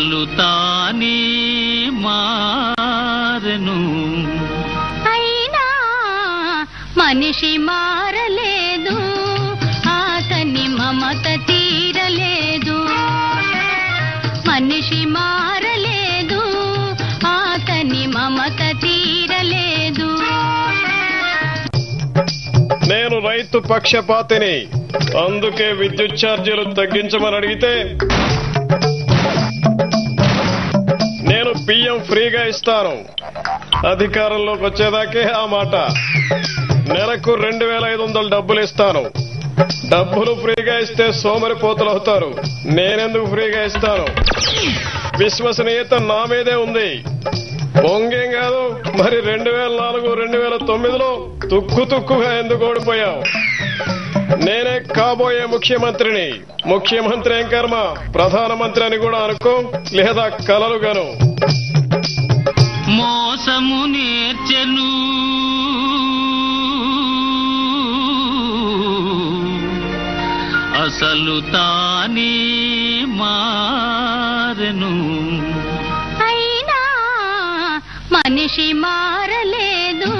అసలు తానే మారెను, అయినా మనిషి మారలేదు, అతని మమత తీరలేదు. మనిషి మారలేదు, అతని మమత తీరలేదు. నేను రైతు పక్షపాతిని, అందుకే విద్యుత్ ఛార్జీలు తగ్గించమని అడిగితే నేను బియ్యం ఫ్రీగా ఇస్తాను. అధికారంలోకి వచ్చేదాకే ఆ మాట. నెలకు 2500 డబ్బులు ఇస్తాను. డబ్బులు ఫ్రీగా ఇస్తే సోమరిపోతులు అవుతారు. నేనెందుకు ఫ్రీగా ఇస్తాను? విశ్వసనీయత నా మీదే ఉంది. పొంగేం కాదు. మరి 2004, 2009లో తుక్కుగా ఎందుకు ఓడిపోయావు? నేనే కాబోయే ముఖ్యమంత్రిని. ముఖ్యమంత్రి ఏం కర్మ, ప్రధానమంత్రి అని కూడా అనుకో, లేదా కలలుగాను. మోసము నేర్చెను, అసలు తానే మారెను, అయినా మనిషి మారలేదు,